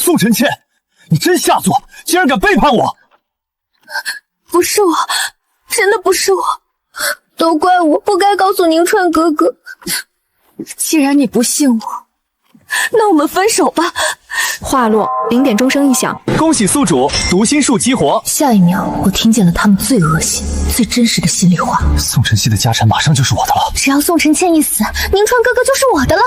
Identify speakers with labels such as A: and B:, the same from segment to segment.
A: 宋晨倩，你真下作，竟然敢背叛我！
B: 不是我，真的不是我，都怪我不该告诉宁川哥哥。既然你不信我，那我们分手吧。
C: 话落，0点钟声一响，
A: 恭喜宿主读心术激活。
B: 下一秒，我听见了他们最恶心、最真实的心里话。
A: 宋晨曦的家产马上就是我的了，
B: 只要宋晨倩一死，宁川哥哥就是我的了。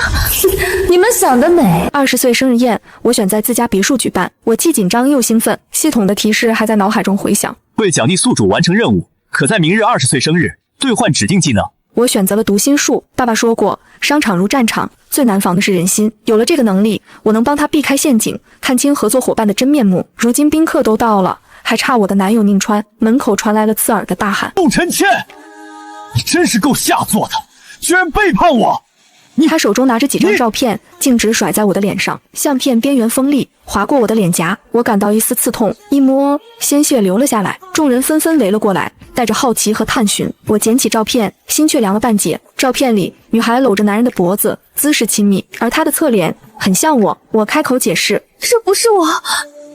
B: 你们想得美
C: ！20岁生日宴，我选在自家别墅举办，我既紧张又兴奋，系统的提示还在脑海中回响。
A: 为奖励宿主完成任务，可在明日20岁生日兑换指定技能。
C: 我选择了读心术。爸爸说过，商场如战场，最难防的是人心。有了这个能力，我能帮他避开陷阱，看清合作伙伴的真面目。如今宾客都到了，还差我的男友宁川。门口传来了刺耳的大喊：
A: 宋晨倩，你真是够下作的，居然背叛我！
C: 他手中拿着几张照片，径直甩在我的脸上，相片边缘锋利，划过我的脸颊，我感到一丝刺痛，一摸，鲜血流了下来。众人纷纷围了过来，带着好奇和探寻。我捡起照片，心却凉了半截。照片里，女孩搂着男人的脖子，姿势亲密，而她的侧脸很像我。我开口解释：
B: 这不是我。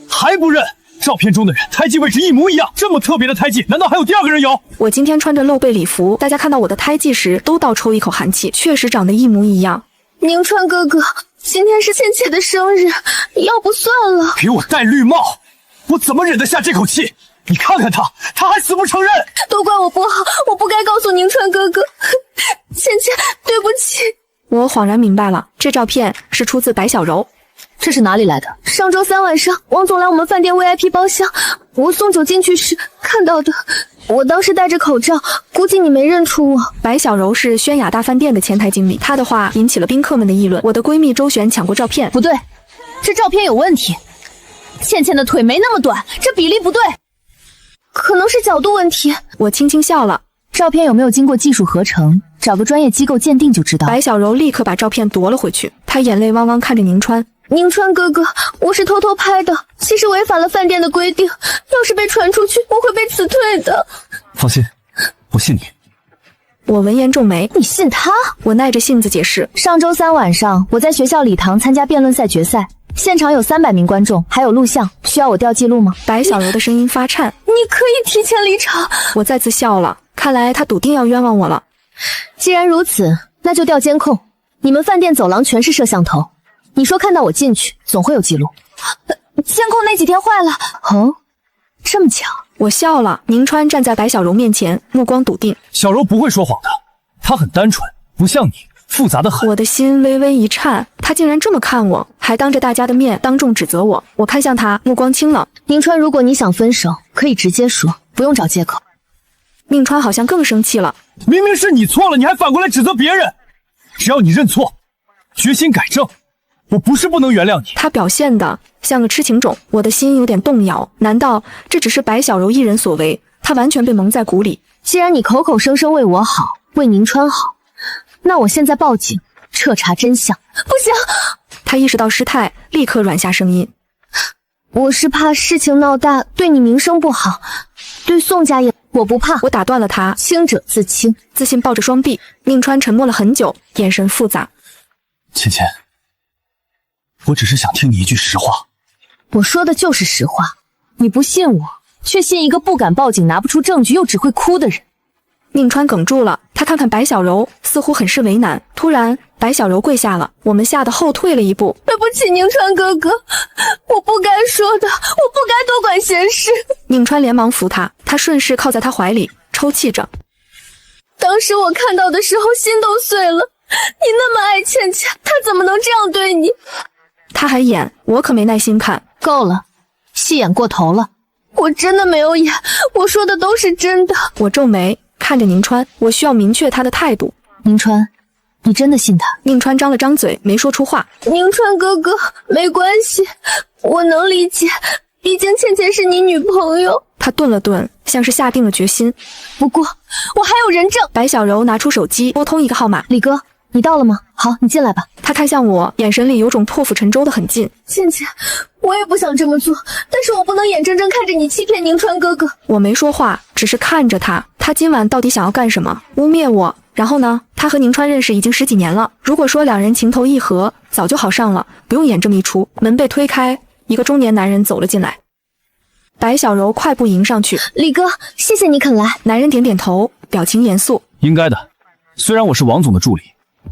A: 还不认？照片中的人胎记位置一模一样，这么特别的胎记，难道还有第二个人有？
C: 我今天穿着露背礼服，大家看到我的胎记时都倒抽一口寒气，确实长得一模一样。
B: 宁川哥哥，今天是倩倩的生日，要不算了。
A: 给我戴绿帽，我怎么忍得下这口气？你看看他还死不承认。
B: 都怪我不好，我不该告诉宁川哥哥。倩倩，对不起。
C: 我恍然明白了，这照片是出自白小柔。
B: 这是哪里来的？上周3晚上，王总来我们饭店 VIP 包厢，我送酒进去时看到的。我当时戴着口罩，估计你没认出我。
C: 白小柔是轩雅大饭店的前台经理，她的话引起了宾客们的议论。我的闺蜜周璇抢过照片，
B: 不对，这照片有问题。倩倩的腿没那么短，这比例不对，可能是角度问题。
C: 我轻轻笑了。
B: 照片有没有经过技术合成？找个专业机构鉴定就知道。
C: 白小柔立刻把照片夺了回去，她眼泪汪汪看着宁川。
B: 宁川哥哥，我是偷偷拍的，其实违反了饭店的规定，要是被传出去，我会被辞退的。
A: 放心，我信你。
C: 我闻言皱眉，
B: 你信他？
C: 我耐着性子解释，
B: 上周3晚上，我在学校礼堂参加辩论赛决赛，现场有300名观众，还有录像，需要我调记录吗？
C: 白小柔的声音发颤。
B: 你可以提前离场。
C: 我再次笑了，看来他笃定要冤枉我了。
B: 既然如此，那就调监控。你们饭店走廊全是摄像头。你说看到我进去，总会有记录。监控那几天坏了。哦，这么巧。
C: 我笑了。宁川站在白小柔面前，目光笃定。
A: 小柔不会说谎的，她很单纯，不像你复杂的很。
C: 我的心微微一颤，他竟然这么看我，还当着大家的面当众指责我。我看向他，目光清冷。
B: 宁川，如果你想分手，可以直接说，不用找借口。
C: 宁川好像更生气了。
A: 明明是你错了，你还反过来指责别人。只要你认错，决心改正，我不是不能原谅你。
C: 他表现的像个痴情种，我的心有点动摇。难道这只是白小柔一人所为？他完全被蒙在鼓里。
B: 既然你口口声声为我好，为宁川好，那我现在报警，彻查真相。不行！
C: 他意识到失态，立刻软下声音。
B: 我是怕事情闹大，对你名声不好，对宋家也。我不怕。
C: 我打断了他。
B: 清者自清。
C: 自信抱着双臂。宁川沉默了很久，眼神复杂。
A: 倩倩，我只是想听你一句实话。
B: 我说的就是实话。你不信我，却信一个不敢报警、拿不出证据又只会哭的人。
C: 宁川哽住了，他看看白小柔，似乎很是为难。突然，白小柔跪下了，我们吓得后退了一步。
B: 对不起，宁川哥哥，我不该说的，我不该多管闲事。
C: 宁川连忙扶他，他顺势靠在他怀里，抽泣着。
B: 当时我看到的时候，心都碎了。你那么爱倩倩，她怎么能这样对你？
C: 他还演，我可没耐心看。
B: 够了，戏演过头了。我真的没有演，我说的都是真的。
C: 我皱眉看着宁川，我需要明确他的态度。
B: 宁川，你真的信他？
C: 宁川张了张嘴，没说出话。
B: 宁川哥哥，没关系，我能理解，毕竟倩倩是你女朋友。
C: 他顿了顿，像是下定了决心。
B: 不过我还有人证。
C: 白小柔拿出手机拨通一个号码。
B: 李哥，你到了吗？好，你进来吧。
C: 他看向我，眼神里有种破釜沉舟的狠劲。
B: 倩倩，我也不想这么做，但是我不能眼睁睁看着你欺骗宁川哥哥。
C: 我没说话，只是看着他。他今晚到底想要干什么？污蔑我？然后呢？他和宁川认识已经10几年了，如果说两人情投意合，早就好上了，不用演这么一出。门被推开，一个中年男人走了进来。白小柔快步迎上去，
B: 李哥，谢谢你肯来。
C: 男人点点头，表情严肃。
A: 应该的，虽然我是王总的助理，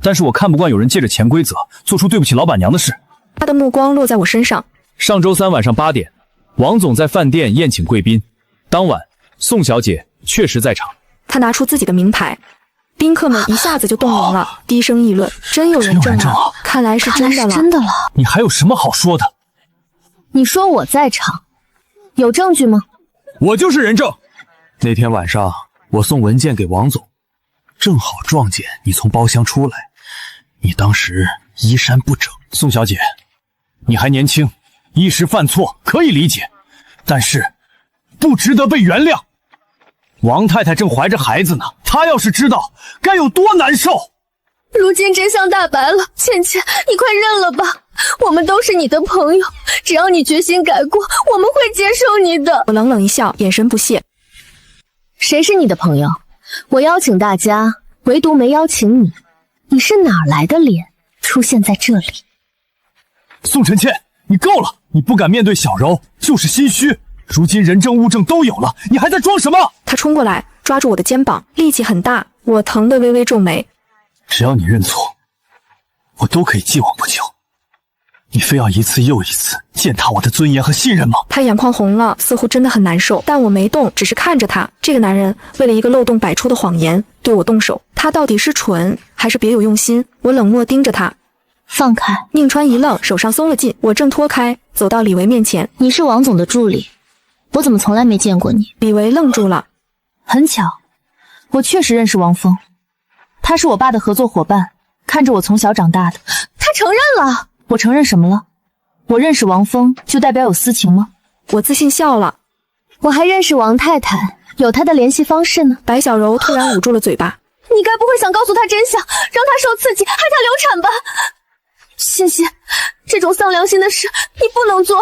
A: 但是我看不惯有人借着潜规则做出对不起老板娘的事。
C: 他的目光落在我身上。
A: 上周三晚上8点，王总在饭店宴请贵宾，当晚宋小姐确实在场。
C: 他拿出自己的名牌，宾客们一下子就动容了，低声议论：真有人证啊！看来是真的了。
B: 真的了。
A: 你还有什么好说的？
B: 你说我在场，有证据吗？
A: 我就是人证。那天晚上我送文件给王总，正好撞见你从包厢出来，你当时衣衫不整。宋小姐，你还年轻，一时犯错可以理解，但是不值得被原谅。王太太正怀着孩子呢，她要是知道该有多难受。
B: 如今真相大白了，倩倩，你快认了吧，我们都是你的朋友，只要你决心改过，我们会接受你的。
C: 我冷冷一笑，眼神不屑。
B: 谁是你的朋友？我邀请大家，唯独没邀请你，你是哪来的脸出现在这里？
A: 宋晨倩，你够了！你不敢面对小柔，就是心虚。如今人证物证都有了，你还在装什么？
C: 他冲过来，抓住我的肩膀，力气很大，我疼得微微皱眉。
A: 只要你认错，我都可以既往不咎。你非要一次又一次践踏我的尊严和信任吗？
C: 他眼眶红了，似乎真的很难受，但我没动，只是看着他。这个男人为了一个漏洞百出的谎言对我动手，他到底是蠢还是别有用心？我冷漠盯着他。
B: 放开！
C: 宁川一愣，手上松了劲。我正脱开，走到李维面前。
B: 你是王总的助理，我怎么从来没见过你？
C: 李维愣住了。
B: 很巧，我确实认识王峰，他是我爸的合作伙伴，看着我从小长大的。他承认了。我承认什么了？我认识王峰就代表有私情吗？
C: 我自信笑了。
B: 我还认识王太太，有她的联系方式呢。
C: 白小柔突然捂住了嘴巴。
B: 你该不会想告诉他真相，让他受刺激，害他流产吧？欣欣，这种丧良心的事你不能做。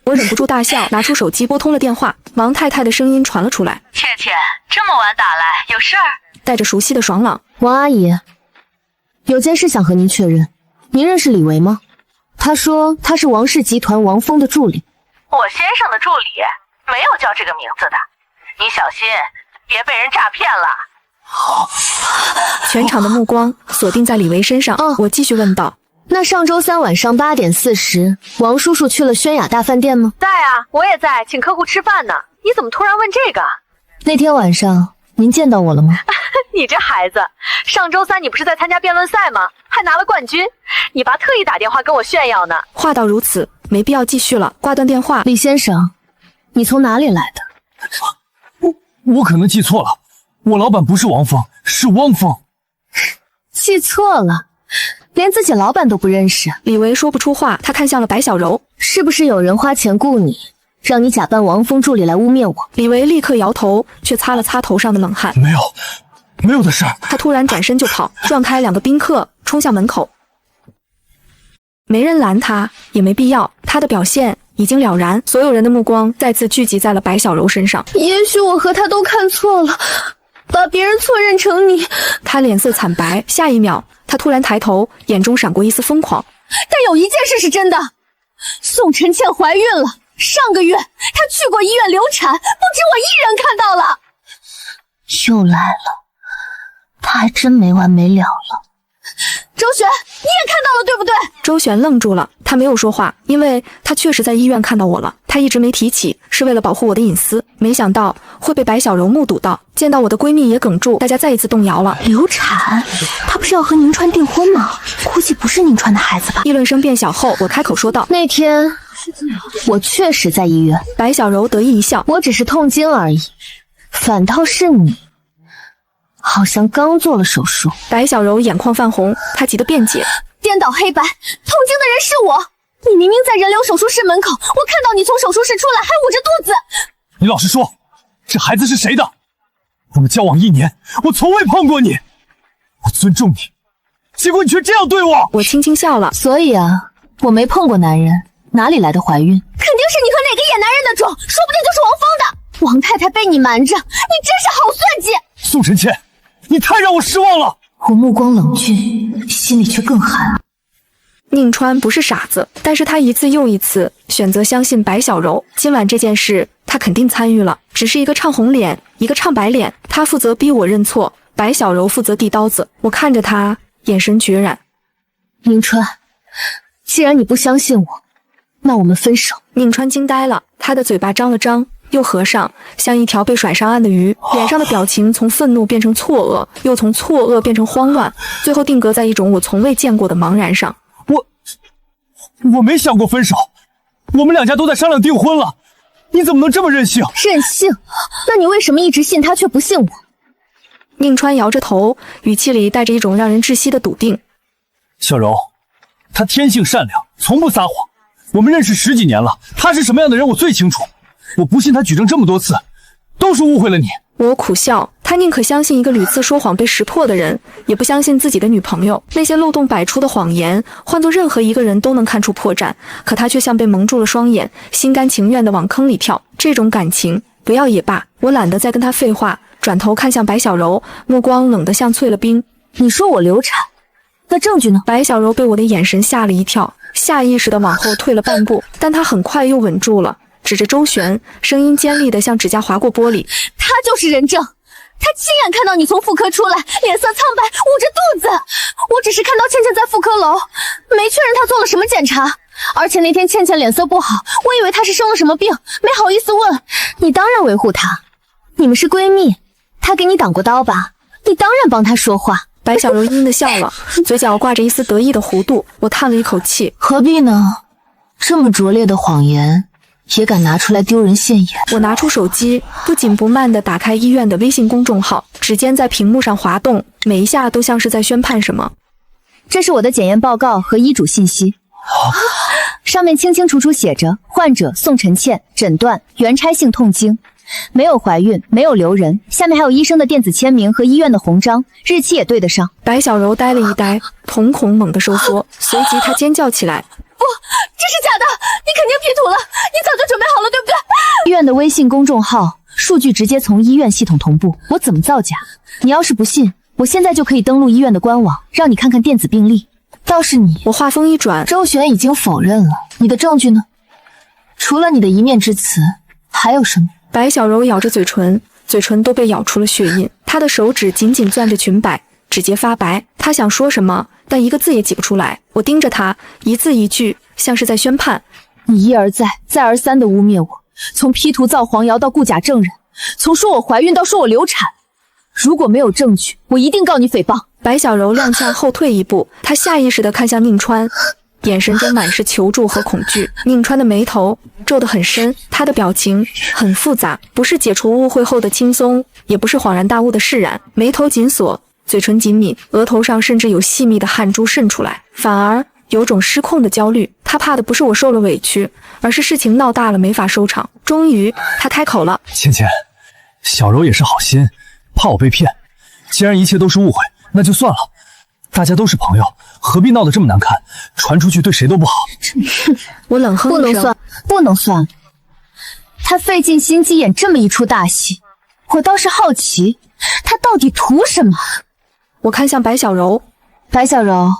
C: 我忍不住大笑，拿出手机拨通了电话。王太太的声音传了出来：
D: 倩倩，这么晚打来，有事儿？
C: 带着熟悉的爽朗。
B: 王阿姨，有件事想和您确认。您认识李维吗？他说他是王氏集团王峰的助理。
D: 我先生的助理没有叫这个名字的，你小心别被人诈骗了。
C: 全场的目光锁定在李维身上。我继续问道：
B: 那上周三晚上8点40，王叔叔去了轩雅大饭店吗？
D: 在啊，我也在，请客户吃饭呢。你怎么突然问这个？
B: 那天晚上您见到我了吗？
D: 你这孩子，上周三你不是在参加辩论赛吗？还拿了冠军，你爸特意打电话跟我炫耀呢。
C: 话到如此，没必要继续了，挂断电话。
B: 李先生，你从哪里来的？
A: 我可能记错了，我老板不是王峰，是汪峰。
B: 记错了，连自己老板都不认识。
C: 李维说不出话，他看向了白小柔。
B: 是不是有人花钱雇你，让你假扮王峰助理来污蔑我？
C: 李维立刻摇头，却擦了擦头上的冷汗。
A: 没有的事儿。
C: 他突然转身就跑，撞开2个宾客，冲向门口。没人拦他，也没必要。他的表现已经了然，所有人的目光再次聚集在了白小柔身上。
B: 也许我和他都看错了，把别人错认成你。
C: 他脸色惨白，下一秒，他突然抬头，眼中闪过一丝疯狂。
B: 但有一件事是真的，宋晨倩怀孕了。上个月她去过医院流产，不止我一人看到了。又来了，他还真没完没了了。周璇，你也看到了对不对？
C: 周璇愣住了，他没有说话，因为他确实在医院看到我了。他一直没提起，是为了保护我的隐私，没想到会被白小柔目睹到。见到我的闺蜜也哽住，大家再一次动摇了。
B: 流产？她不是要和宁川订婚吗？估计不是宁川的孩子吧？
C: 议论声变小后，我开口说道：
B: 那天我确实在医院。
C: 白小柔得意一笑：
B: 我只是痛经而已，反倒是你好像刚做了手术。
C: 白小柔眼眶泛红，她急得辩解：
B: 颠倒黑白，痛经的人是我。你明明在人流手术室门口，我看到你从手术室出来还捂着肚子。
A: 你老实说，这孩子是谁的？我们交往1年，我从未碰过你，我尊重你，结果你却这样对我。
C: 我轻轻笑了。
B: 所以啊，我没碰过男人，哪里来的怀孕？肯定是你和哪个野男人的种，说不定就是王峰的。王太太被你瞒着，你真是好算计。
A: 宋晨倩，你太让我失望了。
B: 我目光冷峻，心里却更寒。
C: 宁川不是傻子，但是他一次又一次选择相信白小柔。今晚这件事他肯定参与了，只是一个唱红脸，一个唱白脸，他负责逼我认错，白小柔负责递刀子。我看着他，眼神决然。
B: 宁川，既然你不相信我，那我们分手。
C: 宁川惊呆了，他的嘴巴张了张，又合上，像一条被甩上岸的鱼，脸上的表情从愤怒变成错愕，又从错愕变成慌乱，最后定格在一种我从未见过的茫然上。
A: 我没想过分手，我们两家都在商量订婚了，你怎么能这么任性？
B: 任性？那你为什么一直信他却不信我？
C: 宁川摇着头，语气里带着一种让人窒息的笃定。
A: 小柔，他天性善良，从不撒谎。我们认识10几年了，他是什么样的人我最清楚。我不信他举证这么多次，都是误会了你。
C: 我苦笑，他宁可相信一个屡次说谎被识破的人，也不相信自己的女朋友。那些漏洞百出的谎言，换做任何一个人都能看出破绽，可他却像被蒙住了双眼，心甘情愿地往坑里跳。这种感情不要也罢。我懒得再跟他废话，转头看向白小柔，目光冷得像淬了冰。
B: 你说我流产，那证据呢？
C: 白小柔被我的眼神吓了一跳，下意识地往后退了半步，但她很快又稳住了，指着周旋，声音尖利的像指甲划过玻璃。
B: 他就是人证，他亲眼看到你从妇科出来，脸色苍白，捂着肚子。我只是看到倩倩在妇科楼，没确认她做了什么检查。而且那天倩倩脸色不好，我以为她是生了什么病，没好意思问。你当然维护她，你们是闺蜜，她给你挡过刀吧？你当然帮她说话。
C: 白小柔阴地笑了，嘴角挂着一丝得意的弧度。我叹了一口气，
B: 何必呢？这么拙劣的谎言也敢拿出来丢人现眼。
C: 我拿出手机，不紧不慢地打开医院的微信公众号，指尖在屏幕上滑动，每一下都像是在宣判什么。
B: 这是我的检验报告和医嘱信息，上面清清楚楚写着患者宋晨倩，诊断原拆性痛经，没有怀孕，没有留人，下面还有医生的电子签名和医院的红章，日期也对得上。
C: 白小柔呆了一呆，瞳孔猛地收缩，随即她尖叫起来。
B: 不，这是假的！你肯定 P 图了，你早就准备好了，对不对？医院的微信公众号数据直接从医院系统同步，我怎么造假？你要是不信，我现在就可以登录医院的官网，让你看看电子病历。倒是你，
C: 我话锋一转，
B: 周璇已经否认了，你的证据呢？除了你的一面之词，还有什么？
C: 白小柔咬着嘴唇，嘴唇都被咬出了血印，她的手指紧紧攥着裙摆，指节发白。她想说什么，但一个字也挤不出来。我盯着她，一字一句，像是在宣判。
B: 你一而再，再而三地污蔑我，从 P 图造黄谣到雇假证人，从说我怀孕到说我流产。如果没有证据，我一定告你诽谤。
C: 白小柔踉跄后退一步，她下意识地看向宁川，眼神中满是求助和恐惧。宁川的眉头皱得很深，他的表情很复杂，不是解除误会后的轻松，也不是恍然大悟的释然。眉头紧锁，嘴唇紧抿，额头上甚至有细密的汗珠渗出来，反而有种失控的焦虑。他怕的不是我受了委屈，而是事情闹大了没法收场。终于他开口了：
A: 倩倩，小柔也是好心，怕我被骗。既然一切都是误会，那就算了，大家都是朋友，何必闹得这么难看？传出去对谁都不好。
C: 我冷哼一声，
B: 不能算。他费尽心机演这么一出大戏，我倒是好奇，他到底图什么？
C: 我看向白小柔，
B: 白小柔，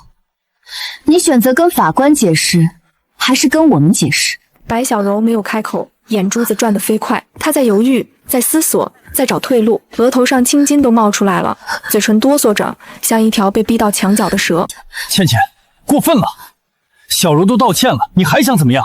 B: 你选择跟法官解释，还是跟我们解释？
C: 白小柔没有开口，眼珠子转得飞快，她在犹豫，在思索，在找退路，额头上青筋都冒出来了，嘴唇哆嗦着，像一条被逼到墙角的蛇。
A: 倩倩，过分了！小柔都道歉了，你还想怎么样？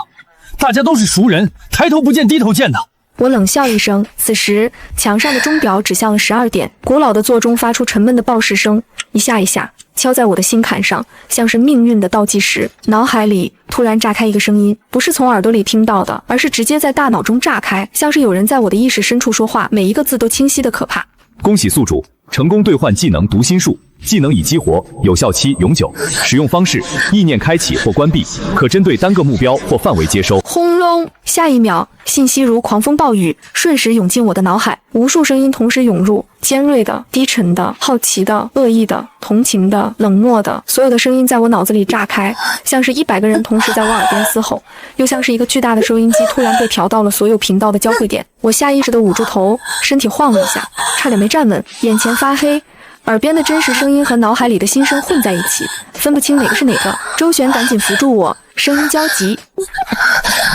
A: 大家都是熟人，抬头不见低头见的。
C: 我冷笑一声，此时墙上的钟表指向了12点，古老的座钟发出沉闷的报时声，一下一下敲在我的心坎上，像是命运的倒计时。脑海里突然炸开一个声音，不是从耳朵里听到的，而是直接在大脑中炸开，像是有人在我的意识深处说话，每一个字都清晰的可怕。
E: 恭喜宿主成功兑换技能读心术，技能已激活，有效期永久，使用方式意念开启或关闭，可针对单个目标或范围接收。
C: 轰隆！下一秒，信息如狂风暴雨，瞬时涌进我的脑海，无数声音同时涌入，尖锐的、低沉的、好奇的、恶意的、同情的、冷漠的，所有的声音在我脑子里炸开，像是100个人同时在我耳边嘶吼，又像是一个巨大的收音机突然被调到了所有频道的交汇点。我下意识地捂住头，身体晃了一下，差点没站稳，眼前发黑，耳边的真实声音和脑海里的心声混在一起，分不清哪个是哪个。周璇赶紧扶住我，声音焦急：“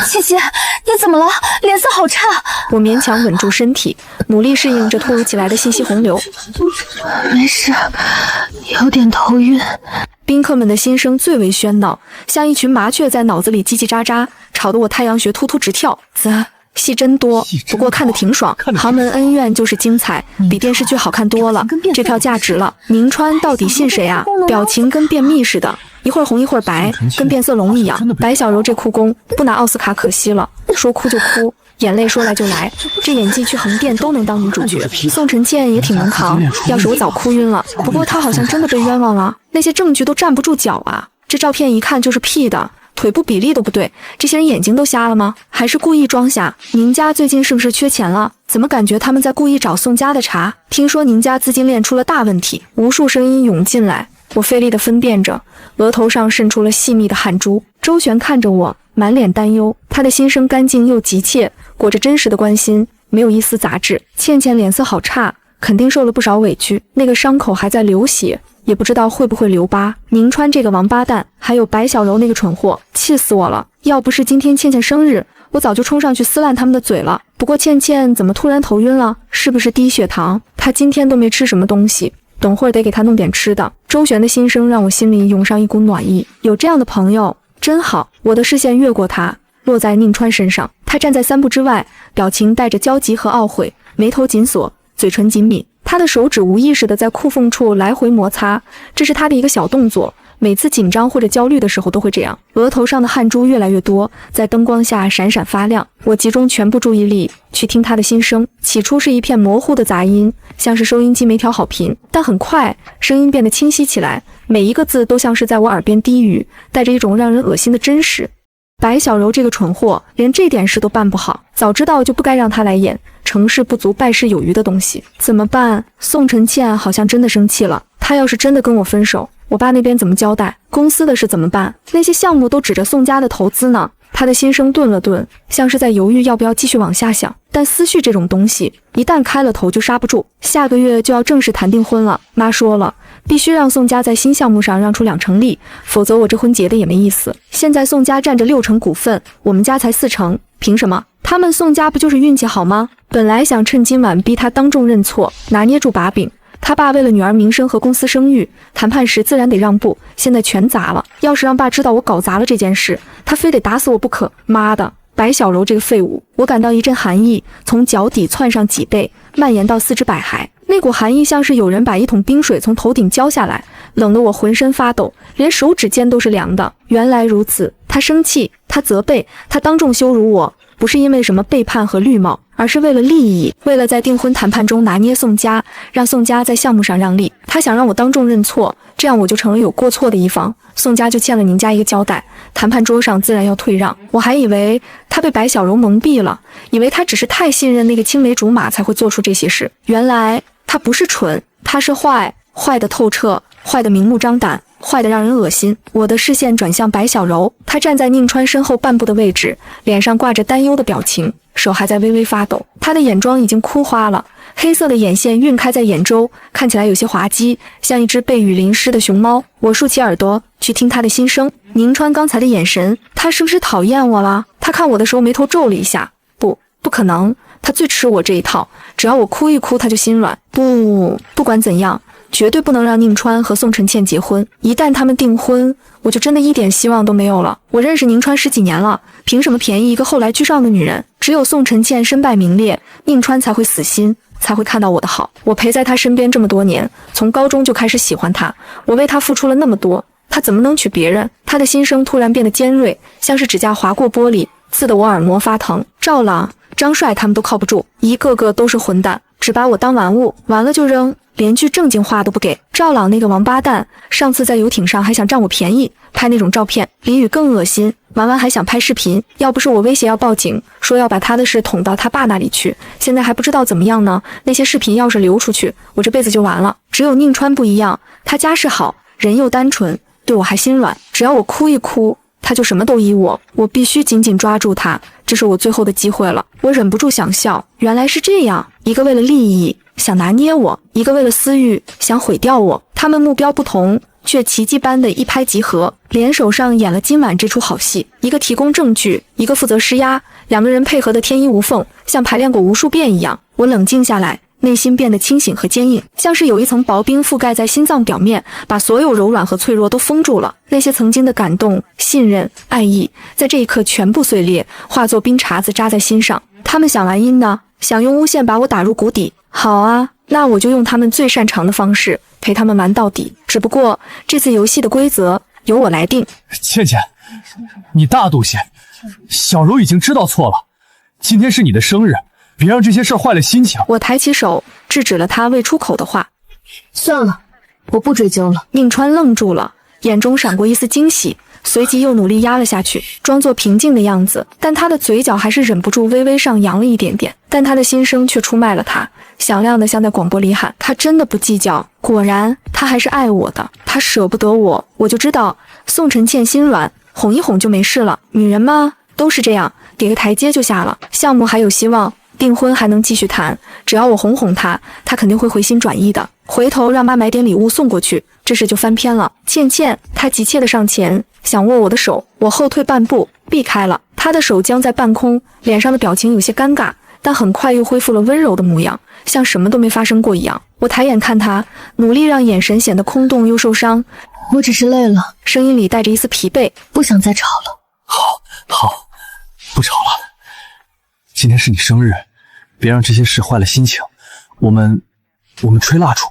B: 姐姐，你怎么了？脸色好差。”
C: 我勉强稳住身体，努力适应这突如其来的信息洪流。
B: 没事，有点头晕。
C: 宾客们的心声最为喧闹，像一群麻雀在脑子里叽叽喳喳，吵得我太阳穴突突直跳。戏真多，不过看得挺爽。豪门恩怨就是精彩，比电视剧好看多了。这票价值了。宁川到底信谁啊？表情跟便秘似的，一会儿红一会儿白，跟变色龙一样。白小柔这哭功不拿奥斯卡可惜了，说哭就哭，眼泪说来就来，这演技去横店都能当女主角。宋承倩也挺能扛，要是我早哭晕了。不过她好像真的被冤枉了，那些证据都站不住脚啊！这照片一看就是 P 的。腿部比例都不对，这些人眼睛都瞎了吗？还是故意装瞎？宁家最近是不是缺钱了？怎么感觉他们在故意找宋家的茬？听说宁家资金链出了大问题，无数声音涌进来，我费力地分辨着，额头上渗出了细密的汗珠。周璇看着我，满脸担忧，他的心声干净又急切，裹着真实的关心，没有一丝杂质。倩倩脸色好差，肯定受了不少委屈，那个伤口还在流血。也不知道会不会留疤。宁川这个王八蛋，还有白小柔那个蠢货，气死我了！要不是今天倩倩生日，我早就冲上去撕烂他们的嘴了。不过倩倩怎么突然头晕了？是不是低血糖？她今天都没吃什么东西，等会儿得给她弄点吃的。周璇的心声让我心里涌上一股暖意，有这样的朋友真好。我的视线越过他，落在宁川身上，他站在3步之外，表情带着焦急和懊悔，眉头紧锁，嘴唇紧抿。他的手指无意识地在裤缝处来回摩擦，这是他的一个小动作，每次紧张或者焦虑的时候都会这样。额头上的汗珠越来越多，在灯光下闪闪发亮。我集中全部注意力去听他的心声，起初是一片模糊的杂音，像是收音机没调好频，但很快声音变得清晰起来，每一个字都像是在我耳边低语，带着一种让人恶心的真实。白小柔这个蠢货，连这点事都办不好，早知道就不该让他来演成事不足败事有余的东西。怎么办？宋承倩好像真的生气了，他要是真的跟我分手，我爸那边怎么交代？公司的事怎么办？那些项目都指着宋家的投资呢。他的心声顿了顿，像是在犹豫要不要继续往下想。但思绪这种东西，一旦开了头就刹不住。下个月就要正式谈订婚了，妈说了，必须让宋家在新项目上让出2成利，否则我这婚结的也没意思。现在宋家占着6成股份，我们家才4成，凭什么？他们宋家不就是运气好吗？本来想趁今晚逼他当众认错，拿捏住把柄。他爸为了女儿名声和公司声誉，谈判时自然得让步，现在全砸了。要是让爸知道我搞砸了这件事，他非得打死我不可。妈的，白小柔这个废物！我感到一阵寒意从脚底窜上脊背，蔓延到4肢百骸。那股寒意像是有人把一桶冰水从头顶浇下来，冷得我浑身发抖，连手指尖都是凉的。原来如此，他生气，他责备，他当众羞辱我，不是因为什么背叛和绿帽，而是为了利益，为了在订婚谈判中拿捏宋家，让宋家在项目上让利。他想让我当众认错，这样我就成了有过错的一方，宋家就欠了宁家一个交代，谈判桌上自然要退让。我还以为他被白小柔蒙蔽了，以为他只是太信任那个青梅竹马才会做出这些事，原来他不是蠢，他是坏，坏的透彻，坏的明目张胆，坏得让人恶心。我的视线转向白小柔，她站在宁川身后半步的位置，脸上挂着担忧的表情，手还在微微发抖。她的眼妆已经哭花了，黑色的眼线晕开在眼周，看起来有些滑稽，像一只被雨淋湿的熊猫。我竖起耳朵去听她的心声。宁川刚才的眼神，他是不是讨厌我了？他看我的时候眉头皱了一下，不可能，他最吃我这一套，只要我哭一哭他就心软。不管怎样，绝对不能让宁川和宋承倩结婚，一旦他们订婚，我就真的一点希望都没有了。我认识宁川10几年了，凭什么便宜一个后来居上的女人？只有宋承倩身败名裂，宁川才会死心，才会看到我的好。我陪在他身边这么多年，从高中就开始喜欢他，我为他付出了那么多，他怎么能娶别人？他的心声突然变得尖锐，像是指甲划过玻璃，刺得我耳膜发疼。赵朗、张帅他们都靠不住，一个个都是混蛋，只把我当玩物，完了就扔，连句正经话都不给。赵朗那个王八蛋，上次在游艇上还想占我便宜，拍那种照片，比雨更恶心。玩完还想拍视频，要不是我威胁要报警，说要把他的事捅到他爸那里去，现在还不知道怎么样呢。那些视频要是流出去，我这辈子就完了。只有宁川不一样，他家世好，人又单纯，对我还心软，只要我哭一哭，他就什么都依我。我必须紧紧抓住他，这是我最后的机会了。我忍不住想笑，原来是这样，一个为了利益想拿捏我，一个为了私欲想毁掉我。他们目标不同，却奇迹般的一拍即合，联手上演了今晚这出好戏。一个提供证据，一个负责施压，两个人配合的天衣无缝，像排练过无数遍一样。我冷静下来，内心变得清醒和坚硬，像是有一层薄冰覆盖在心脏表面，把所有柔软和脆弱都封住了。那些曾经的感动、信任、爱意，在这一刻全部碎裂，化作冰碴子扎在心上。他们想玩阴呢，想用诬陷把我打入谷底。好啊，那我就用他们最擅长的方式陪他们玩到底。只不过这次游戏的规则由我来定。
A: 倩倩，你大度些，小柔已经知道错了。今天是你的生日，别让这些事坏了心情。
C: 我抬起手制止了他未出口的话。
B: 算了，我不追究了。
C: 宁川愣住了，眼中闪过一丝惊喜，随即又努力压了下去，装作平静的样子，但他的嘴角还是忍不住微微上扬了一点点。但他的心声却出卖了他，响亮的像在广播里喊：他真的不计较，果然他还是爱我的，他舍不得我。我就知道宋晨倩心软，哄一哄就没事了。女人嘛，都是这样，给个台阶就下了。项目还有希望，订婚还能继续谈，只要我哄哄他，他肯定会回心转意的。回头让妈买点礼物送过去，这事就翻篇了。倩倩，他急切地上前想握我的手，我后退半步避开了，他的手僵在半空，脸上的表情有些尴尬，但很快又恢复了温柔的模样，像什么都没发生过一样。我抬眼看他，努力让眼神显得空洞又受伤。
B: 我只是累了，
C: 声音里带着一丝疲惫，
B: 不想再吵了。
A: 好，不吵了。今天是你生日，别让这些事坏了心情。我们吹蜡烛，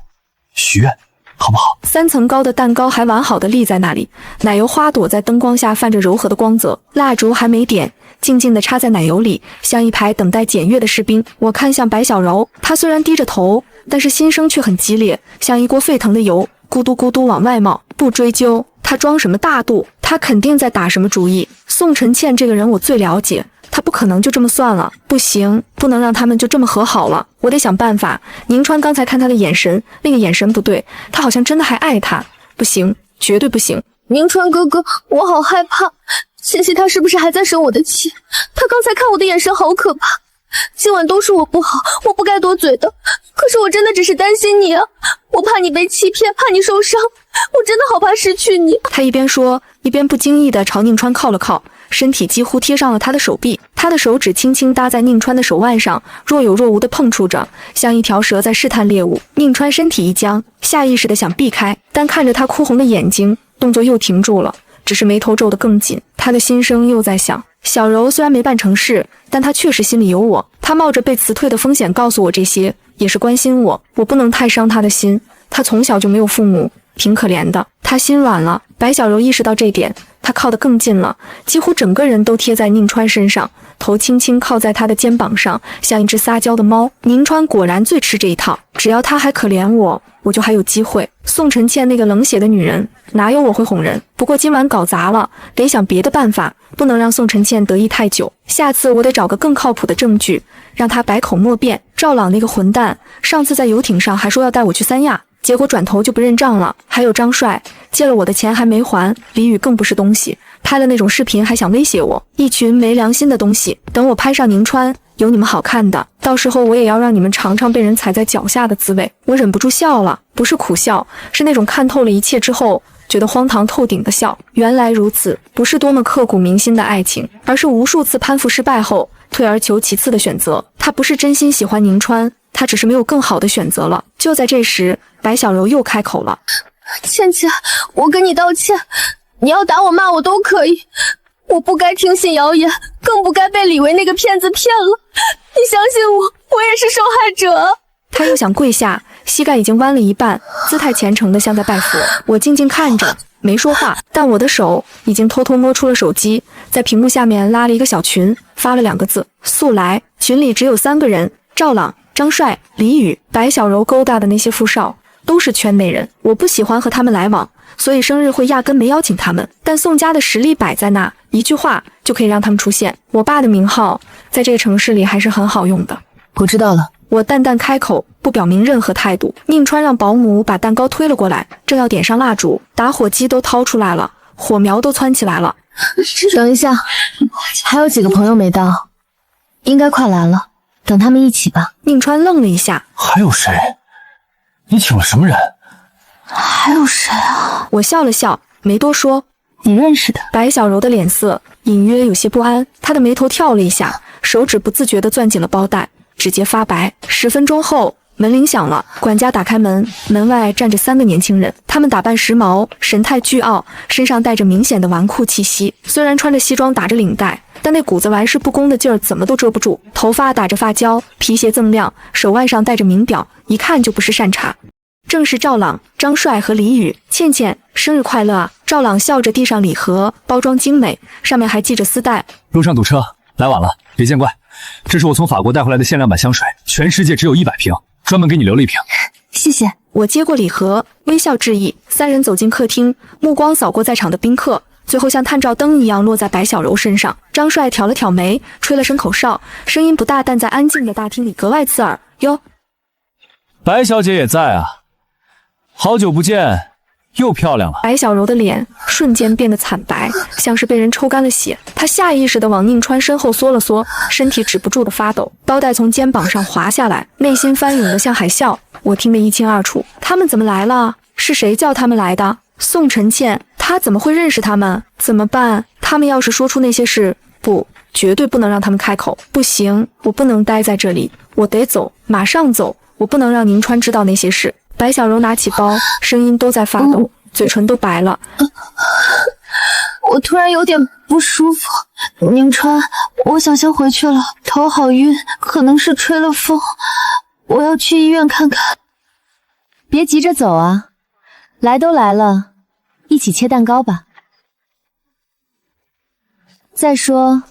A: 许愿，好不好
C: ？3层高的蛋糕还完好的立在那里，奶油花朵在灯光下泛着柔和的光泽，蜡烛还没点，静静地插在奶油里，像一排等待检阅的士兵。我看向白小柔，她虽然低着头，但是心声却很激烈，像一锅沸腾的油，咕嘟咕嘟往外冒。不追究，她装什么大度？她肯定在打什么主意。宋晨倩这个人我最了解，他不可能就这么算了，不行，不能让他们就这么和好了，我得想办法。宁川刚才看他的眼神，那个眼神不对，他好像真的还爱他，不行，绝对不行。
B: 宁川哥哥，我好害怕，茜茜她是不是还在生我的气？她刚才看我的眼神好可怕。今晚都是我不好，我不该多嘴的，可是我真的只是担心你啊，我怕你被欺骗，怕你受伤，我真的好怕失去你。
C: 他一边说，一边不经意地朝宁川靠了靠，身体几乎贴上了他的手臂，他的手指轻轻搭在宁川的手腕上，若有若无地碰触着，像一条蛇在试探猎物。宁川身体一僵，下意识地想避开，但看着他哭红的眼睛，动作又停住了，只是眉头皱得更紧。他的心声又在想，小柔虽然没办成事，但她确实心里有我，她冒着被辞退的风险告诉我这些，也是关心我，我不能太伤她的心。她从小就没有父母，挺可怜的。她心软了。白小柔意识到这点，她靠得更近了，几乎整个人都贴在宁川身上，头轻轻靠在他的肩膀上，像一只撒娇的猫。宁川果然最吃这一套，只要他还可怜我，我就还有机会。宋晨倩那个冷血的女人，哪有我会哄人？不过今晚搞砸了，得想别的办法，不能让宋晨倩得意太久。下次我得找个更靠谱的证据，让他百口莫辩。赵朗那个混蛋，上次在游艇上还说要带我去三亚，结果转头就不认账了。还有张帅，借了我的钱还没还，李宇更不是东西，拍了那种视频还想威胁我，一群没良心的东西。等我拍上宁川，有你们好看的，到时候我也要让你们尝尝被人踩在脚下的滋味。我忍不住笑了，不是苦笑，是那种看透了一切之后觉得荒唐透顶的笑。原来如此，不是多么刻骨铭心的爱情，而是无数次攀附失败后退而求其次的选择。他不是真心喜欢宁川，他只是没有更好的选择了。就在这时，白小柔又开口了：
B: 倩倩，我跟你道歉，你要打我骂我都可以，我不该听信谣言，更不该被李维那个骗子骗了。你相信我，我也是受害者。
C: 他又想跪下，膝盖已经弯了一半，姿态虔诚的像在拜佛。我静静看着，没说话，但我的手已经偷偷摸出了手机，在屏幕下面拉了一个小群，发了2个字：速来。群里只有3个人，赵朗、张帅、李宇。白小柔勾搭的那些富少都是圈内人，我不喜欢和他们来往，所以生日会压根没邀请他们。但宋家的实力摆在那，一句话就可以让他们出现。我爸的名号在这个城市里还是很好用的。
B: 我知道了。
C: 我淡淡开口，不表明任何态度。宁川让保姆把蛋糕推了过来，正要点上蜡烛，打火机都掏出来了，火苗都蹿起来了。
B: 等一下，还有几个朋友没到，应该快来了。等他们一起吧。
C: 宁川愣了一下，
A: 还有谁？你请了什么人？
B: 还有谁啊？
C: 我笑了笑，没多说。
B: 你认识的？
C: 白小柔的脸色隐约有些不安，她的眉头跳了一下，手指不自觉地攥紧了包带，指节发白。10分钟后，门铃响了，管家打开门，门外站着3个年轻人，他们打扮时髦，神态倨傲，身上带着明显的纨绔气息。虽然穿着西装打着领带，但那股子玩世不恭的劲儿怎么都遮不住。头发打着发胶，皮鞋锃亮，手腕上戴着名表，一看就不是善茬。正是赵朗、张帅和李宇。倩倩，生日快乐啊！赵朗笑着递上礼盒，包装精美，上面还系着丝带。
A: 路上堵车，来晚了，别见怪。这是我从法国带回来的限量版香水，全世界只有100瓶，专门给你留了一瓶。
B: 谢谢。
C: 我接过礼盒，微笑致意。3人走进客厅，目光扫过在场的宾客，最后像探照灯一样落在白小柔身上。张帅挑了挑眉，吹了声口哨，声音不大，但在安静的大厅里格外刺耳。哟，
A: 白小姐也在啊，好久不见，又漂亮了。
C: 白小柔的脸瞬间变得惨白，像是被人抽干了血。她下意识地往宁川身后缩了缩，身体止不住的发抖，包带从肩膀上滑下来，内心翻涌的像海啸。我听得一清二楚。他们怎么来了？是谁叫他们来的？宋晨倩，她怎么会认识他们？怎么办？他们要是说出那些事，不，绝对不能让他们开口。不行，我不能待在这里，我得走，马上走。我不能让宁川知道那些事。白小柔拿起包，声音都在发抖，嘴唇都白了。
B: 我突然有点不舒服。宁川，我想先回去了，头好晕，可能是吹了风，我要去医院看看。
F: 别急着走啊，来都来了，一起切蛋糕吧。再说，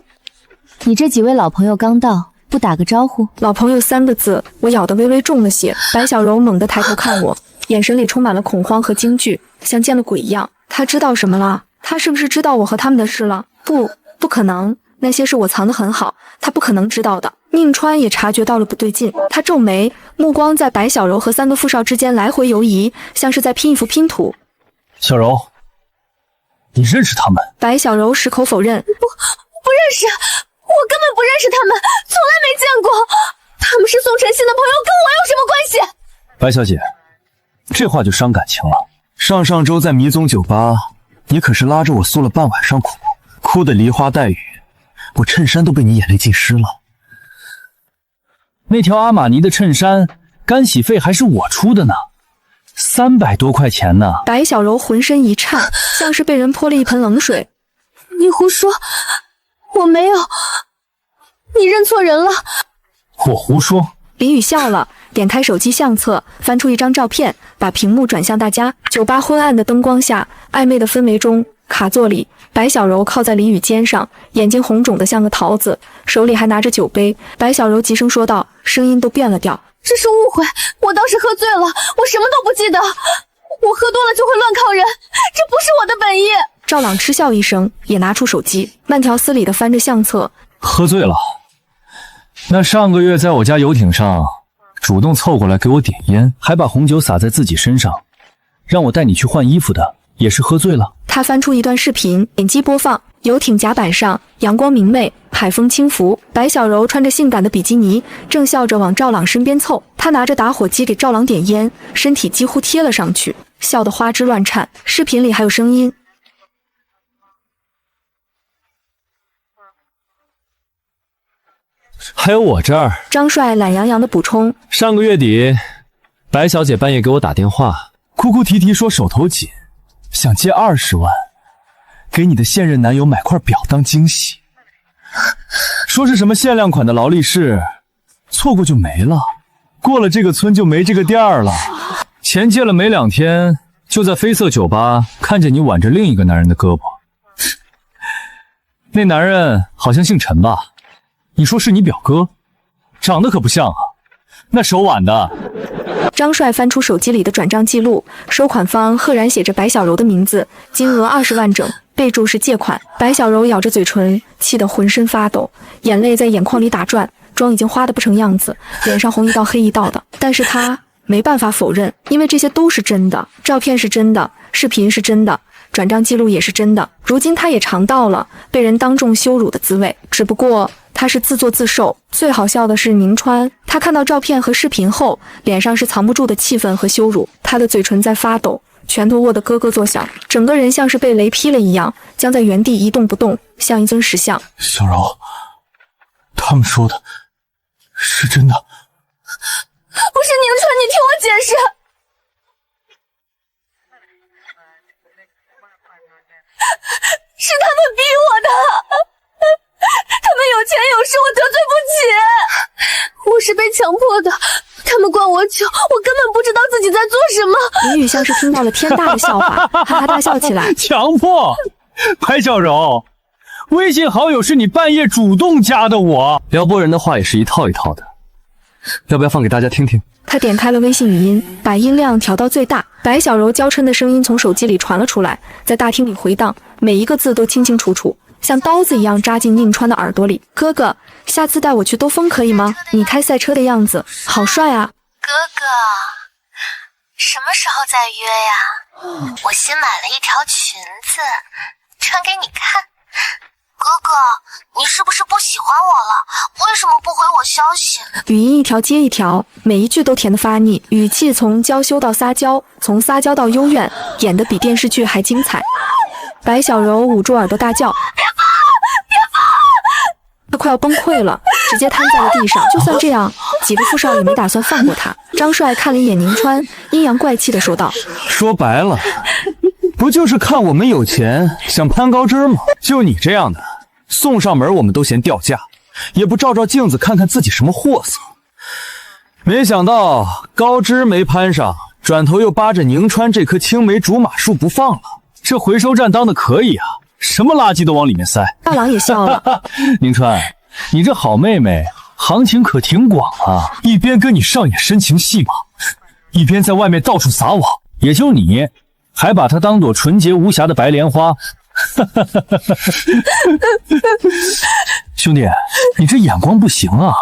F: 你这几位老朋友刚到，不打个招呼？
C: 老朋友3个字，我咬得微微重了些。白小柔猛地抬头看我，眼神里充满了恐慌和惊惧，像见了鬼一样。他知道什么了？他是不是知道我和他们的事了？不可能，那些事我藏得很好，他不可能知道的。宁川也察觉到了不对劲，他皱眉，目光在白小柔和3个富少之间来回游移，像是在拼一幅拼图。
A: 小柔，你认识他们？
C: 白小柔矢口否认，
B: 不认识，我根本不认识他们，从来没见过。他们是宋晨曦的朋友，跟我有什么关系？
A: 白小姐，这话就伤感情了。上周在迷踪酒吧，你可是拉着我诉了半晚上苦，哭得梨花带雨，我衬衫都被你眼泪浸湿了。那条阿玛尼的衬衫，干洗费还是我出的呢，300多块钱呢。
C: 白小柔浑身一颤，像是被人泼了一盆冷水。
B: 你胡说，我没有，你认错人了。
A: 我胡说。
C: 李宇笑了，点开手机相册，翻出一张照片，把屏幕转向大家。酒吧昏暗的灯光下，暧昧的氛围中，卡座里，白小柔靠在李宇肩上，眼睛红肿得像个桃子，手里还拿着酒杯。白小柔急声说道，声音都变了调：“
B: 这是误会，我当时喝醉了，我什么都不记得。我喝多了就会乱靠人，这不是我的本意。”
C: 赵朗嗤笑一声，也拿出手机，慢条斯理地翻着相册。
A: 喝醉了？那上个月在我家游艇上主动凑过来给我点烟，还把红酒洒在自己身上，让我带你去换衣服的，也是喝醉了。
C: 他翻出一段视频，点击播放。游艇甲板上，阳光明媚，海风轻拂，白小柔穿着性感的比基尼，正笑着往赵朗身边凑。她拿着打火机给赵朗点烟，身体几乎贴了上去，笑得花枝乱颤。视频里还有声音。
A: 还有我这儿。
C: 张帅懒洋洋地补充，
A: 上个月底，白小姐半夜给我打电话，哭哭啼啼说手头紧，想借20万，给你的现任男友买块表当惊喜，说是什么限量款的劳力士，错过就没了，过了这个村就没这个店儿了。钱借了没2天，就在绯色酒吧看见你挽着另一个男人的胳膊，那男人好像姓陈吧？你说是你表哥，长得可不像啊，那手挽的。
C: 张帅翻出手机里的转账记录，收款方赫然写着白小柔的名字，金额20万整，备注是借款。白小柔咬着嘴唇，气得浑身发抖，眼泪在眼眶里打转，妆已经花得不成样子，脸上红一道黑一道的。但是她没办法否认，因为这些都是真的，照片是真的，视频是真的，转账记录也是真的。如今他也尝到了被人当众羞辱的滋味，只不过他是自作自受。最好笑的是宁川，他看到照片和视频后，脸上是藏不住的气愤和羞辱，他的嘴唇在发抖，拳头握得咯咯作响，整个人像是被雷劈了一样，僵在原地一动不动，像一尊石像。
A: 小柔，他们说的是真的。
B: 不是宁川，你听我解释。是他们逼我的，他们有钱有势，我得罪不起。我是被强迫的，他们灌我酒，我根本不知道自己在做什么。
C: 林雨像是听到了天大的笑话，哈哈大笑起来。
G: 强迫？白小柔，微信好友是你半夜主动加的我。
A: 撩拨人的话也是一套一套的，要不要放给大家听听？
C: 他点开了微信语音，把音量调到最大，白小柔娇嗔的声音从手机里传了出来，在大厅里回荡，每一个字都清清楚楚，像刀子一样扎进宁川的耳朵里。哥哥，下次带我去兜风可以吗？你开赛车的样子好帅啊！
H: 哥哥，什么时候再约呀？我新买了一条裙子，穿给你看。哥哥，你是不是不喜欢我了？为什么不回我消息？
C: 语音一条接一条，每一句都甜得发腻，语气从娇羞到撒娇，从撒娇到幽怨，演得比电视剧还精彩。白小柔捂住耳朵大叫：“别放！别放！”她快要崩溃了，直接瘫在了地上。就算这样，几个富少也没打算放过她。张帅看了一眼宁川，阴阳怪气地说道：“
A: 说白了，不就是看我们有钱，想攀高枝吗？就你这样的，送上门我们都嫌掉价，也不照照镜子看看自己什么货色。没想到高枝没攀上，转头又扒着宁川这棵青梅竹马树不放了。
G: 这回收站当的可以啊，什么垃圾都往里面塞。”
C: 大郎也笑了：“
G: 宁川，你这好妹妹，行情可挺广啊！一边跟你上演深情戏码，一边在外面到处撒网，也就你，还把她当作纯洁无瑕的白莲花。”兄弟，你这眼光不行啊！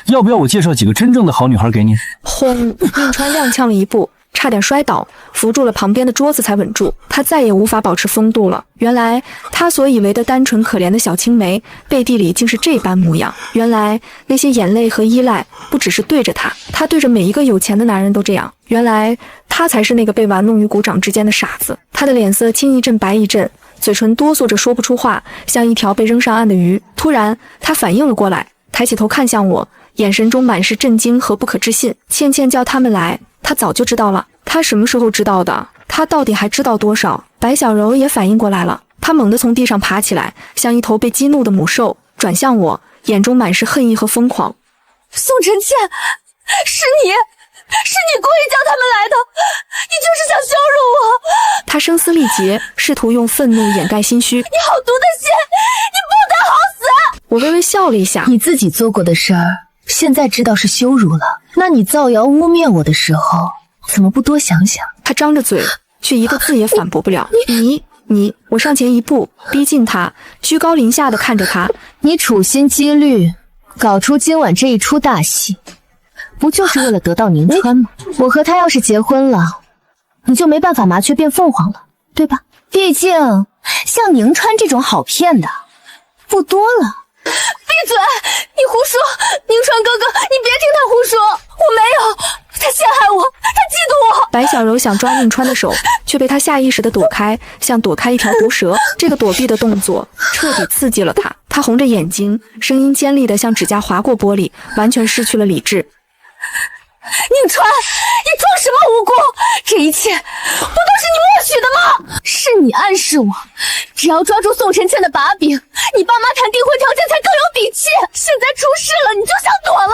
G: 要不要我介绍几个真正的好女孩给你？
C: 轰！宁川踉跄了一步，差点摔倒，扶住了旁边的桌子才稳住。他再也无法保持风度了。原来他所以为的单纯可怜的小青梅，背地里竟是这般模样。原来那些眼泪和依赖不只是对着他，他对着每一个有钱的男人都这样。原来他才是那个被玩弄于股掌之间的傻子。他的脸色青一阵白一阵，嘴唇哆嗦着说不出话，像一条被扔上岸的鱼。突然他反应了过来，抬起头看向我，眼神中满是震惊和不可置信。倩倩叫他们来，他早就知道了。他什么时候知道的？他到底还知道多少？白小柔也反应过来了，她猛地从地上爬起来，像一头被激怒的母兽，转向我，眼中满是恨意和疯狂。
B: 宋晨倩，是你故意叫他们来的，你就是想羞辱我！
C: 他声嘶力竭，试图用愤怒掩盖心虚。
B: 你好毒的心，你不得好死！
C: 我微微笑了一下。
F: 你自己做过的事儿，现在知道是羞辱了，那你造谣污蔑我的时候，怎么不多想想？
C: 他张着嘴，却一个字也反驳不了。你，我上前一步，逼近他，居高临下的看着他。
F: 你处心积虑搞出今晚这一出大戏，不就是为了得到宁川吗？我和他要是结婚了，你就没办法麻雀变凤凰了，对吧？毕竟像宁川这种好骗的不多了。
B: 闭嘴！你胡说！宁川哥哥，你别听他胡说，我没有，他陷害我，他嫉妒我。
C: 白小柔想抓宁川的手，却被他下意识地躲开，像躲开一条毒蛇。这个躲避的动作彻底刺激了他，他红着眼睛，声音尖利的像指甲划过玻璃，完全失去了理智。
B: 宁川，你装什么无辜？这一切不都是你默许的吗？是你暗示我，只要抓住宋晨倩的把柄，你爸妈谈订婚条件才更有底气。现在出事了，你就想躲了？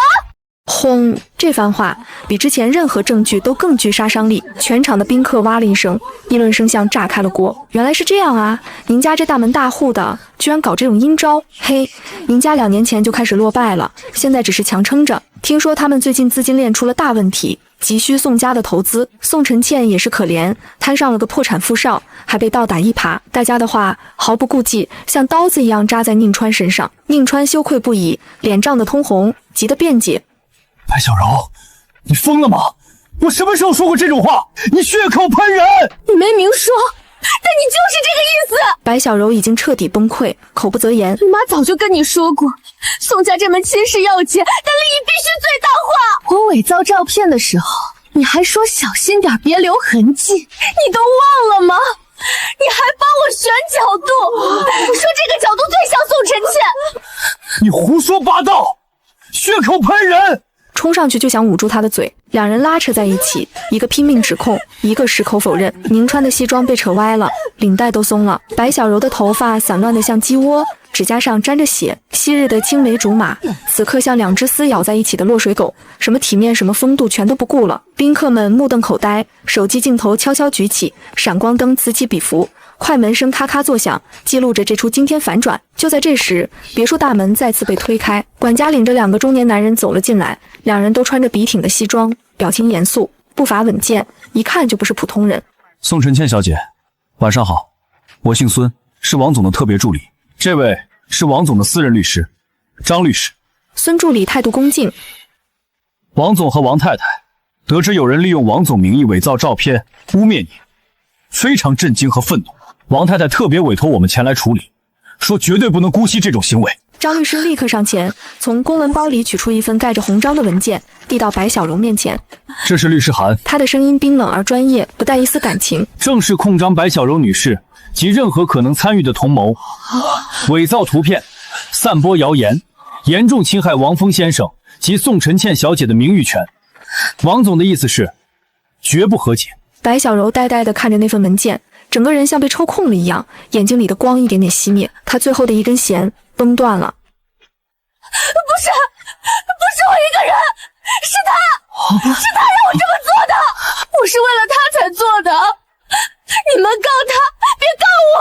C: 轰！这番话比之前任何证据都更具杀伤力，全场的宾客哇了一声，议论声像炸开了锅。原来是这样啊，宁家这大门大户的居然搞这种阴招。嘿，宁家2年前就开始落败了，现在只是强撑着。听说他们最近资金链出了大问题，急需宋家的投资。宋晨倩也是可怜，摊上了个破产富少，还被倒打一耙。大家的话毫不顾忌，像刀子一样扎在宁川身上。宁川羞愧不已，脸涨得通红，急得辩解：
G: 白小柔，你疯了吗？我什么时候说过这种话？你血口喷人！
B: 你没明说，但你就是这个意思。
C: 白小柔已经彻底崩溃，口不择言。
B: 你妈早就跟你说过，宋家这门亲事要结，但利益必须最大化。我伪造照片的时候，你还说小心点，别留痕迹，你都忘了吗？你还帮我选角度，说这个角度最像宋晨倩。
G: 你胡说八道，血口喷人！
C: 冲上去就想捂住他的嘴，两人拉扯在一起，一个拼命指控，一个矢口否认。宁川的西装被扯歪了，领带都松了，白小柔的头发散乱得像鸡窝，指甲上沾着血，昔日的青梅竹马，此刻像两只撕咬在一起的落水狗，什么体面什么风度全都不顾了。宾客们目瞪口呆，手机镜头悄悄举起，闪光灯此起彼伏，快门声咔咔作响，记录着这出惊天反转。就在这时，别墅大门再次被推开，管家领着两个中年男人走了进来，两人都穿着笔挺的西装，表情严肃，步伐稳健，一看就不是普通人。
A: 宋晨倩小姐，晚上好，我姓孙，是王总的特别助理，这位是王总的私人律师，张律师。
C: 孙助理态度恭敬。
A: 王总和王太太得知有人利用王总名义伪造照片污蔑你，非常震惊和愤怒。王太太特别委托我们前来处理，说绝对不能姑息这种行为。
C: 张律师立刻上前，从公文包里取出一份盖着红章的文件，递到白小柔面前。
A: 这是律师函，
C: 他的声音冰冷而专业，不带一丝感情。
A: 正式控章白小柔女士及任何可能参与的同谋，伪造图片，散播谣言，严重侵害王峰先生及宋晨倩小姐的名誉权。王总的意思是，绝不和解。
C: 白小柔呆呆地看着那份文件，整个人像被抽空了一样，眼睛里的光一点点熄灭，她最后的一根弦崩断了。
B: 不是我一个人，是他让我这么做的，我是为了他才做的。你们告他，别告我！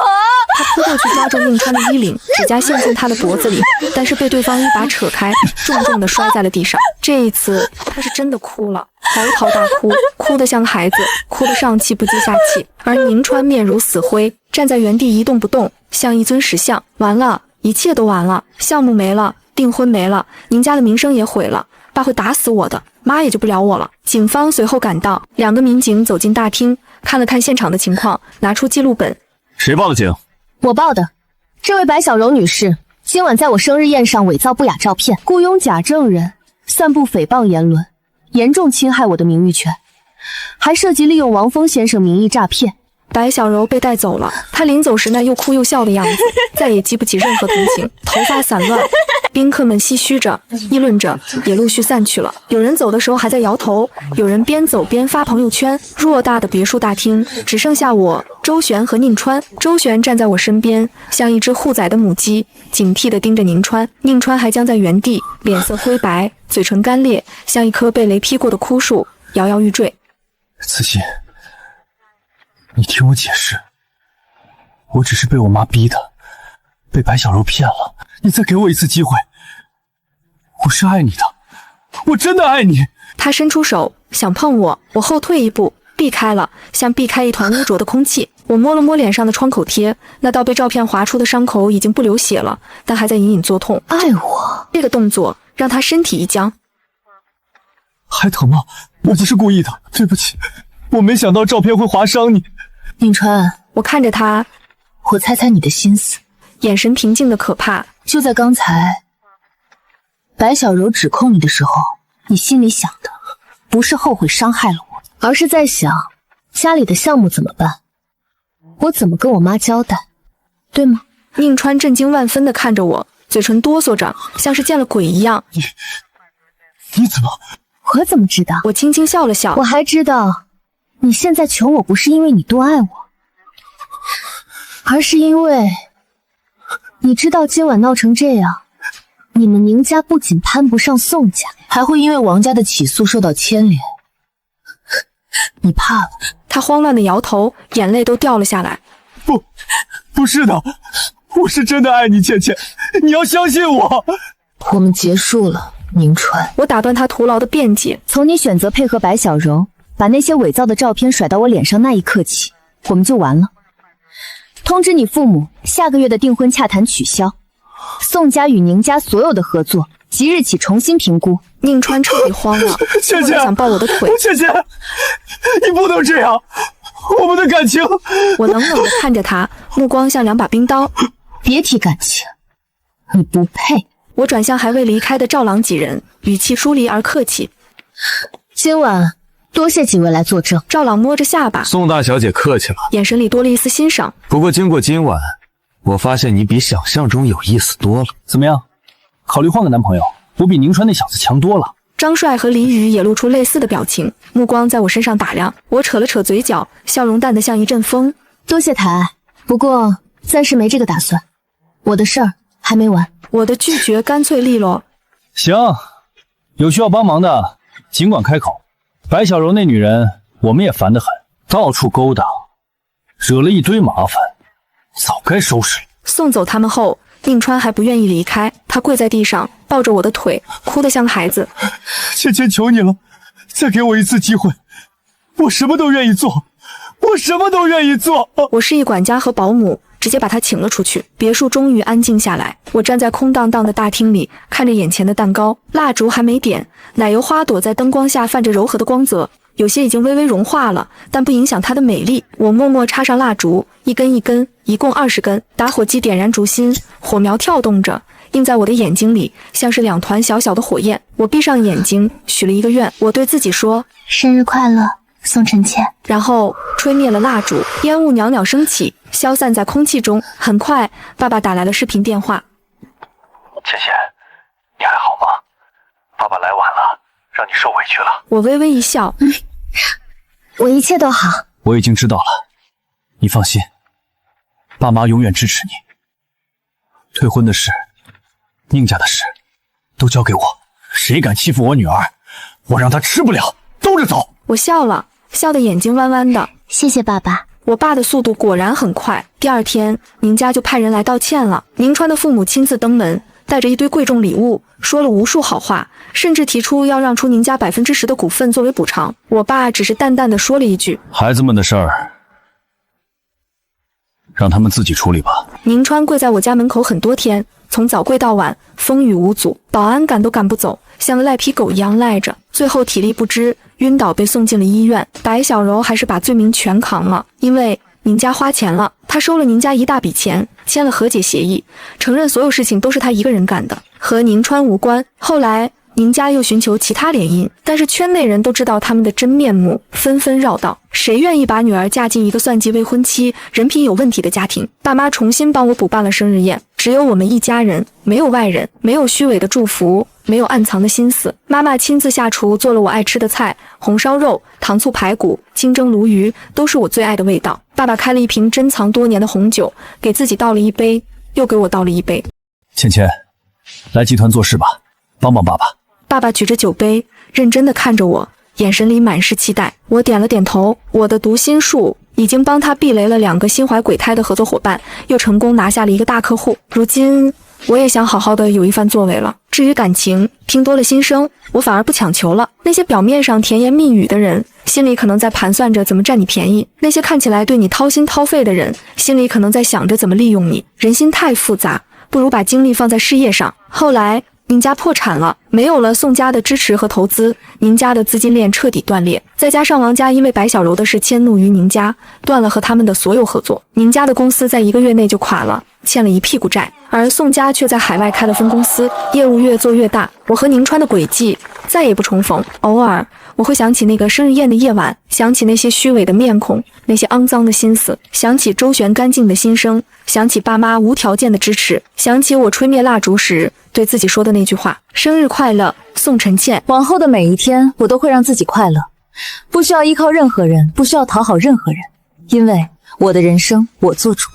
C: 他扑过去抓住宁川的衣领，指甲陷进他的脖子里，但是被对方一把扯开，重重地摔在了地上。这一次，他是真的哭了，嚎啕大哭，哭得像孩子，哭得上气不接下气。而宁川面如死灰，站在原地一动不动，像一尊石像。完了，一切都完了，项目没了，订婚没了，宁家的名声也毁了，爸会打死我的，妈也救不了我了。警方随后赶到，两个民警走进大厅，看了看现场的情况，拿出记录本。
A: 谁报的警？
F: 我报的。这位白小柔女士今晚在我生日宴上伪造不雅照片，雇佣假证人，散布诽谤言论，严重侵害我的名誉权，还涉及利用王峰先生名义诈骗。
C: 白小柔被带走了，她临走时那又哭又笑的样子，再也激不起任何同情，头发散乱。宾客们唏嘘着，议论着，也陆续散去了。有人走的时候还在摇头，有人边走边发朋友圈。偌大的别墅大厅只剩下我、周旋和宁川。周旋站在我身边，像一只护崽的母鸡，警惕地盯着宁川。宁川还僵在原地，脸色灰白，嘴唇干裂，像一棵被雷劈过的枯树，摇摇欲坠。
A: 慈心，你听我解释，我只是被我妈逼的，被白小柔骗了。你再给我一次机会，我是爱你的，我真的爱你。
C: 他伸出手想碰我，我后退一步，避开了，像避开一团污浊的空气。我摸了摸脸上的创口贴，那道被照片划出的伤口已经不流血了，但还在隐隐作痛。
F: 爱我？
C: 这个动作让他身体一僵。
A: 还疼吗？我不是故意的，对不起，我没想到照片会划伤你。
F: 宁川，
C: 我看着他，
F: 我猜猜你的心思，
C: 眼神平静的可怕。
F: 就在刚才，白小柔指控你的时候，你心里想的不是后悔伤害了我，而是在想家里的项目怎么办，我怎么跟我妈交代，对吗？
C: 宁川震惊万分地看着我，嘴唇哆嗦着，像是见了鬼一样。
A: 你怎么？
F: 我怎么知道？
C: 我轻轻笑了笑。
F: 我还知道，你现在求我不是因为你多爱我，而是因为你知道今晚闹成这样，你们宁家不仅攀不上宋家，还会因为王家的起诉受到牵连。你怕了？
C: 他慌乱的摇头，眼泪都掉了下来。
A: 不是的，我是真的爱你，倩倩，你要相信我。
F: 我们结束了，宁川。
C: 我打断他徒劳的辩解。
F: 从你选择配合白小柔，把那些伪造的照片甩到我脸上那一刻起，我们就完了。通知你父母，下个月的订婚洽谈取消，宋家与宁家所有的合作即日起重新评估。
C: 宁川彻底慌了，
A: 倩倩
C: 想抱我的腿。
A: 倩倩，你不能这样，
G: 我们的感情。
C: 我冷冷地看着他，目光像两把冰刀。
F: 别提感情，你不配。
C: 我转向还未离开的赵朗几人，语气疏离而客气。
F: 今晚多谢几位来作证。
C: 赵朗摸着下巴，
A: 宋大小姐客气了，
C: 眼神里多了一丝欣赏。
A: 不过经过今晚，我发现你比想象中有意思多了。
G: 怎么样？考虑换个男朋友？我比宁川那小子强多了。
C: 张帅和李宇也露出类似的表情，目光在我身上打量。我扯了扯嘴角，笑容淡得像一阵风。
F: 多谢抬爱，不过暂时没这个打算，我的事儿还没完。
C: 我的拒绝干脆利落。
G: 行，有需要帮忙的尽管开口。白小柔那女人我们也烦得很，到处勾搭，惹了一堆麻烦，早该收拾了。
C: 送走他们后，宁川还不愿意离开，他跪在地上抱着我的腿，哭得像个孩子。
G: 芊芊，求你了，再给我一次机会，我什么都愿意做，我什么都愿意做。
C: 我示意管家和保姆直接把他请了出去。别墅终于安静下来，我站在空荡荡的大厅里，看着眼前的蛋糕，蜡烛还没点，奶油花朵在灯光下泛着柔和的光泽，有些已经微微融化了，但不影响它的美丽。我默默插上蜡烛，一根一根，一共20根，打火机点燃烛芯，火苗跳动着，映在我的眼睛里，像是2团小小的火焰。我闭上眼睛，许了一个愿，我对自己说：
F: 生日快乐，宋晨倩。
C: 然后吹灭了蜡烛，烟雾袅袅升起，消散在空气中。很快，爸爸打来了视频电话。
I: 芊芊，你还好吗？爸爸来晚了，让你受委屈了。
C: 我微微一笑，
F: 我一切都好。
G: 我已经知道了，你放心，爸妈永远支持你。退婚的事，宁家的事，都交给我。谁敢欺负我女儿，我让他吃不了兜着走。
C: 我笑了，笑得眼睛弯弯的。
F: 谢谢爸爸。
C: 我爸的速度果然很快，第2天宁家就派人来道歉了。宁川的父母亲自登门，带着一堆贵重礼物，说了无数好话，甚至提出要让出宁家10%的股份作为补偿。我爸只是淡淡的说了一句：
G: 孩子们的事儿，让他们自己处理吧。
C: 宁川跪在我家门口很多天，从早跪到晚，风雨无阻，保安赶都赶不走，像个赖皮狗一样赖着，最后体力不支晕倒，被送进了医院。白小柔还是把罪名全扛了，因为宁家花钱了，他收了宁家一大笔钱，签了和解协议，承认所有事情都是他一个人干的，和宁川无关。后来宁家又寻求其他联姻，但是圈内人都知道他们的真面目，纷纷绕道。谁愿意把女儿嫁进一个算计未婚妻、人品有问题的家庭？爸妈重新帮我补办了生日宴，只有我们一家人，没有外人，没有虚伪的祝福，没有暗藏的心思。妈妈亲自下厨做了我爱吃的菜，红烧肉、糖醋排骨、清蒸鲈鱼，都是我最爱的味道。爸爸开了一瓶珍藏多年的红酒，给自己倒了一杯，又给我倒了一杯。
G: 芊芊，来集团做事吧，帮帮爸爸。
C: 爸爸举着酒杯，认真地看着我，眼神里满是期待。我点了点头。我的读心术已经帮他避雷了2个心怀鬼胎的合作伙伴，又成功拿下了一个大客户。如今我也想好好的有一番作为了。至于感情，听多了心声，我反而不强求了。那些表面上甜言蜜语的人，心里可能在盘算着怎么占你便宜；那些看起来对你掏心掏肺的人，心里可能在想着怎么利用你。人心太复杂，不如把精力放在事业上。后来宁家破产了，没有了宋家的支持和投资，宁家的资金链彻底断裂。再加上王家因为白小柔的事迁怒于宁家，断了和他们的所有合作。宁家的公司在1个月内就垮了，欠了一屁股债，而宋家却在海外开了分公司，业务越做越大。我和宁川的轨迹再也不重逢，偶尔我会想起那个生日宴的夜晚，想起那些虚伪的面孔，那些肮脏的心思，想起周旋干净的心声，想起爸妈无条件的支持，想起我吹灭蜡烛时对自己说的那句话：生日快乐，宋晨倩。
B: 往后的每一天，我都会让自己快乐，不需要依靠任何人，不需要讨好任何人，因为我的人生我做主。